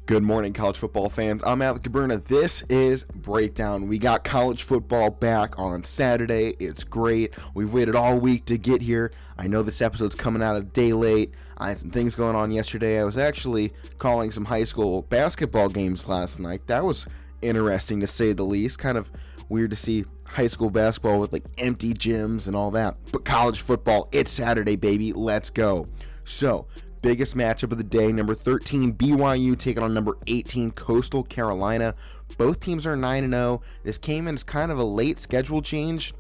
Good morning, college football fans. I'm Alek Koberna. This is Breakdown. We got college football back on Saturday. It's great. We've waited all week to get here. I know this episode's coming out a day late. I had some things going on yesterday. I was actually calling some high school basketball games last night. That was interesting to say the least. Kind of weird to see high school basketball with like empty gyms and all that. But college football, it's Saturday, baby. Let's go. So, biggest matchup of the day, number 13 BYU taking on number 18 Coastal Carolina. Both teams are 9-0. This came in as kind of a late schedule change.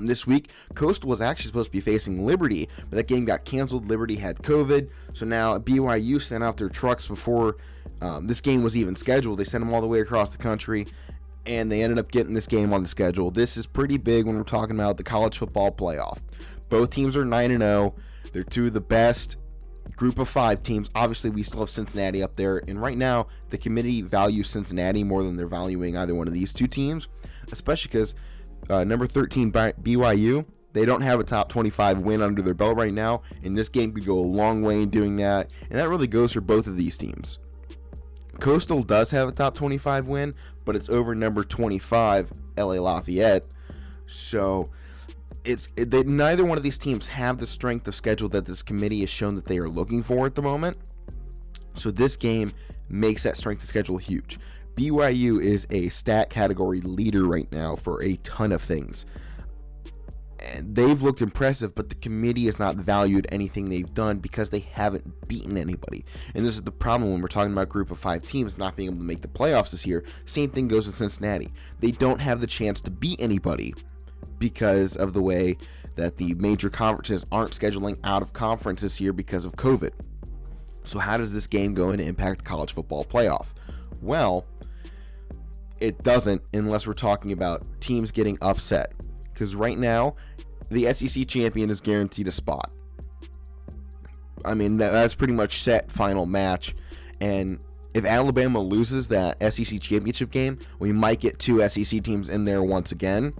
This week, Coastal was actually supposed to be facing Liberty, but that game got canceled. Liberty had COVID, so now BYU sent out their trucks before this game was even scheduled. They sent them all the way across the country, and they ended up getting this game on the schedule. This is pretty big when we're talking about the college football playoff. Both teams are 9-0. They're two of the best group of 5 teams. Obviously, we still have Cincinnati up there, and right now the committee values Cincinnati more than they're valuing either one of these two teams, especially because number 13 BYU, they don't have a top 25 win under their belt right now, and this game could go a long way in doing that, and that really goes for both of these teams. Coastal does have a top 25 win, but it's over number 25 LA Lafayette, so neither one of these teams have the strength of schedule that this committee has shown that they are looking for at the moment. So this game makes that strength of schedule huge. BYU is a stat category leader right now for a ton of things. And they've looked impressive, but the committee has not valued anything they've done because they haven't beaten anybody. And this is the problem when we're talking about a group of 5 teams not being able to make the playoffs this year. Same thing goes with Cincinnati. They don't have the chance to beat anybody because of the way that the major conferences aren't scheduling out of conference this year because of COVID. So how does this game going to impact the college football playoff? Well, it doesn't unless we're talking about teams getting upset. Because right now, the SEC champion is guaranteed a spot. I mean, that's pretty much set final match. And if Alabama loses that SEC championship game, we might get 2 SEC teams in there once again.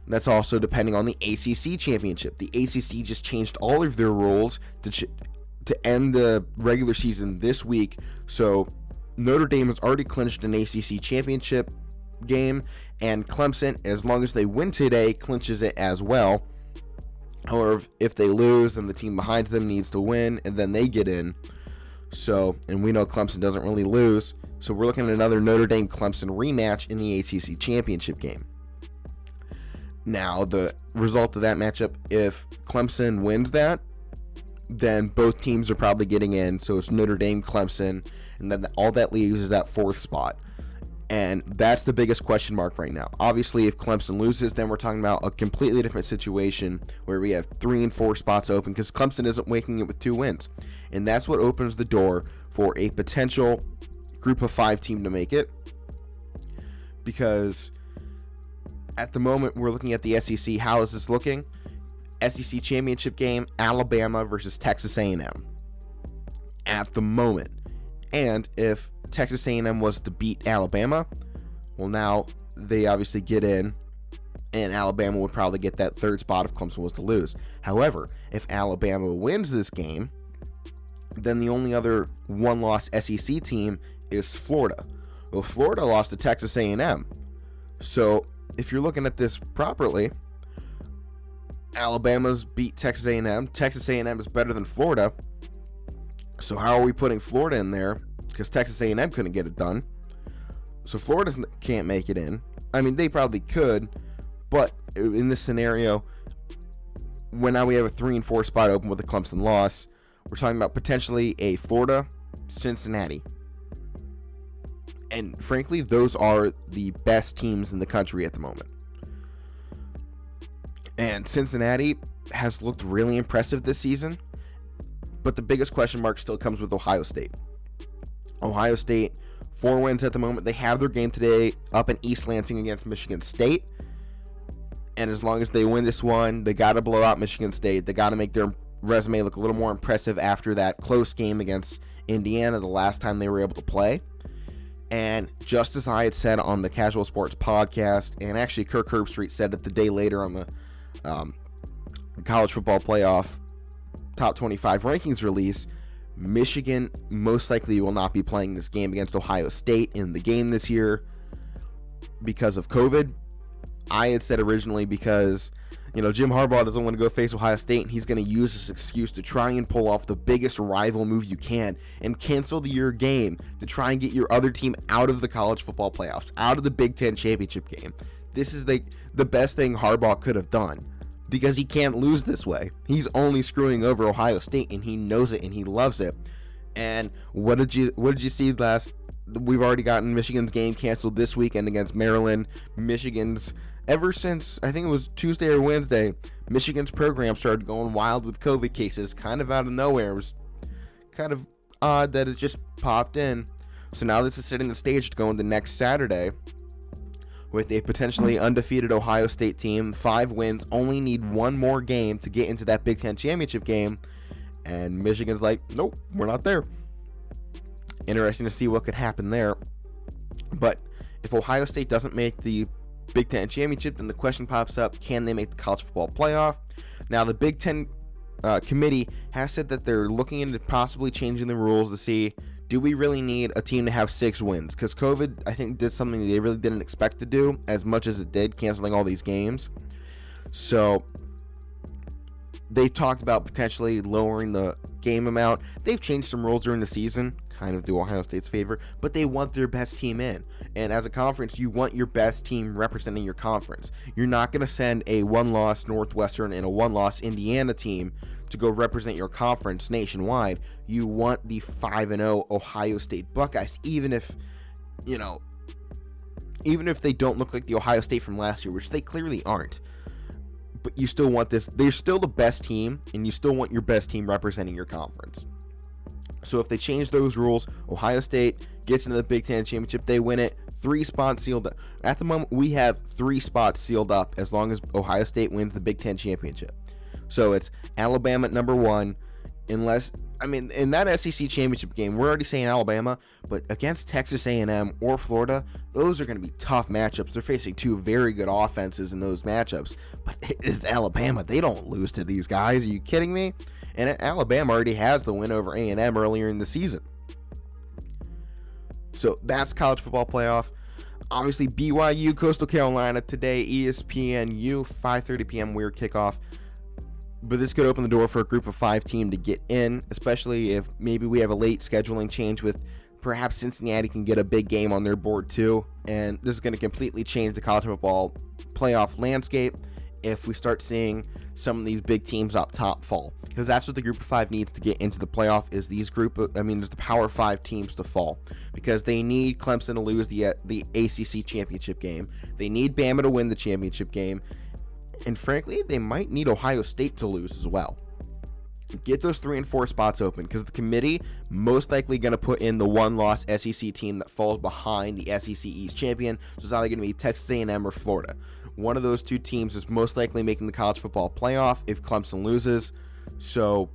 That's also depending on the ACC championship. The ACC just changed all of their rules to end the regular season this week. So Notre Dame has already clinched an ACC championship game, and Clemson, as long as they win today, clinches it as well. However, if they lose, then the team behind them needs to win, and then they get in. So, and we know Clemson doesn't really lose. So we're looking at another Notre Dame-Clemson rematch in the ACC championship game. Now, the result of that matchup, if Clemson wins that, then both teams are probably getting in. So it's Notre Dame, Clemson, and then all that leaves is that 4th spot. And that's the biggest question mark right now. Obviously, if Clemson loses, then we're talking about a completely different situation where we have 3 and 4 spots open because Clemson isn't making it with 2 wins. And that's what opens the door for a potential group of 5 team to make it. Because at the moment, we're looking at the SEC. How is this looking? SEC championship game, Alabama versus Texas A&M. At the moment. And if Texas A&M was to beat Alabama, well, now they obviously get in, and Alabama would probably get that 3rd spot if Clemson was to lose. However, if Alabama wins this game, then the only other one-loss SEC team is Florida. Well, Florida lost to Texas A&M. So if you're looking at this properly, Alabama's beat Texas A&M. Texas A&M is better than Florida. So how are we putting Florida in there? Because Texas A&M couldn't get it done. So Florida can't make it in. I mean, they probably could, but in this scenario, when now we have a 3 and 4 spot open with a Clemson loss, we're talking about potentially a Florida, Cincinnati. And frankly, those are the best teams in the country at the moment. And Cincinnati has looked really impressive this season. But the biggest question mark still comes with Ohio State. Ohio State, 4 wins at the moment. They have their game today up in East Lansing against Michigan State. And as long as they win this one, they got to blow out Michigan State. They got to make their resume look a little more impressive after that close game against Indiana the last time they were able to play. And just as I had said on the Casual Sports podcast, and actually Kirk Herbstreit said it the day later on the college football playoff top 25 rankings release, Michigan most likely will not be playing this game against Ohio State in the game this year because of COVID. I had said originally because, Jim Harbaugh doesn't want to go face Ohio State, and he's going to use this excuse to try and pull off the biggest rival move you can and cancel your game to try and get your other team out of the college football playoffs, out of the Big Ten championship game. This is the best thing Harbaugh could have done because he can't lose this way. He's only screwing over Ohio State, and he knows it, and he loves it. And what did you see last? We've already gotten Michigan's game canceled this weekend against Maryland. Michigan's, ever since, I think it was Tuesday or Wednesday, Michigan's program started going wild with COVID cases, kind of out of nowhere. It was kind of odd that it just popped in. So now this is setting the stage to go into next Saturday with a potentially undefeated Ohio State team. 5 wins, only need one more game to get into that Big Ten championship game. And Michigan's like, nope, we're not there. Interesting to see what could happen there. But if Ohio State doesn't make the Big Ten championship, then the question pops up, can they make the college football playoff? Now, the Big Ten committee has said that they're looking into possibly changing the rules to see, do we really need a team to have 6 wins? Because COVID, I think, did something they really didn't expect to do as much as it did, canceling all these games. So they talked about potentially lowering the game amount. They've changed some rules during the season, kind of to Ohio State's favor, but they want their best team in. And as a conference, you want your best team representing your conference. You're not going to send a 1-loss Northwestern and a 1-loss Indiana team to go represent your conference nationwide. You want the 5-0 Ohio State Buckeyes, even if they don't look like the Ohio State from last year, which they clearly aren't. But you still want this. They're still the best team, and you still want your best team representing your conference. So if they change those rules, Ohio State gets into the Big Ten championship, they win it, 3 spots sealed up. At the moment, we have 3 spots sealed up as long as Ohio State wins the Big Ten championship. So it's Alabama at number 1, in that SEC championship game, we're already saying Alabama, but against Texas A&M or Florida, those are going to be tough matchups. They're facing 2 very good offenses in those matchups, but it's Alabama. They don't lose to these guys. Are you kidding me? And Alabama already has the win over A&M earlier in the season. So that's college football playoff. Obviously, BYU, Coastal Carolina today, ESPNU, 5:30 p.m. weird kickoff. But this could open the door for a group of 5 team to get in, especially if maybe we have a late scheduling change with perhaps Cincinnati can get a big game on their board too. And this is going to completely change the college football playoff landscape if we start seeing some of these big teams up top fall. Because that's what the group of 5 needs to get into the playoff, is these there's the Power 5 teams to fall. Because they need Clemson to lose the ACC championship game. They need Bama to win the championship game. And frankly, they might need Ohio State to lose as well. Get those 3 and 4 spots open, because the committee most likely going to put in the 1-loss SEC team that falls behind the SEC East champion. So it's either going to be Texas A&M or Florida. One of those 2 teams is most likely making the college football playoff if Clemson loses. So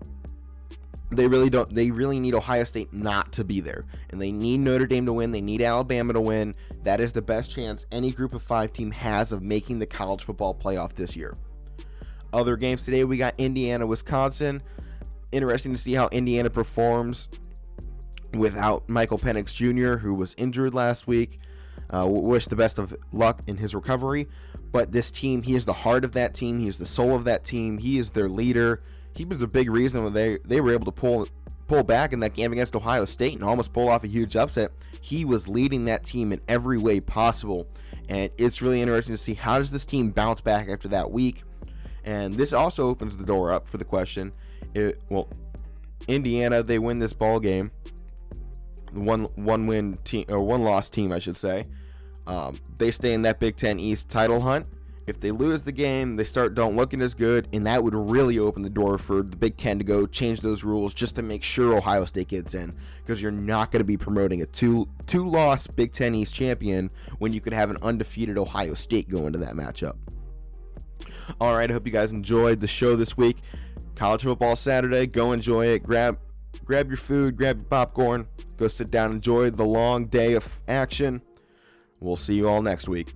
they really need Ohio State not to be there. And they need Notre Dame to win. They need Alabama to win. That is the best chance any group of 5 team has of making the college football playoff this year. Other games today, we got Indiana, Wisconsin. Interesting to see how Indiana performs without Michael Penix Jr., who was injured last week. Wish the best of luck in his recovery. But this team, he is the heart of that team. He is the soul of that team. He is their leader. He was a big reason when they were able to pull back in that game against Ohio State and almost pull off a huge upset. He was leading that team in every way possible. And it's really interesting to see, how does this team bounce back after that week? And this also opens the door up for the question. Indiana, they win this ball game. One-win team, or 1-loss team, I should say. They stay in that Big Ten East title hunt. If they lose the game, they don't looking as good, and that would really open the door for the Big Ten to go change those rules just to make sure Ohio State gets in, because you're not going to be promoting a two-loss Big Ten East champion when you could have an undefeated Ohio State go into that matchup. All right, I hope you guys enjoyed the show this week. College football Saturday, go enjoy it. Grab your food, grab your popcorn, go sit down, enjoy the long day of action. We'll see you all next week.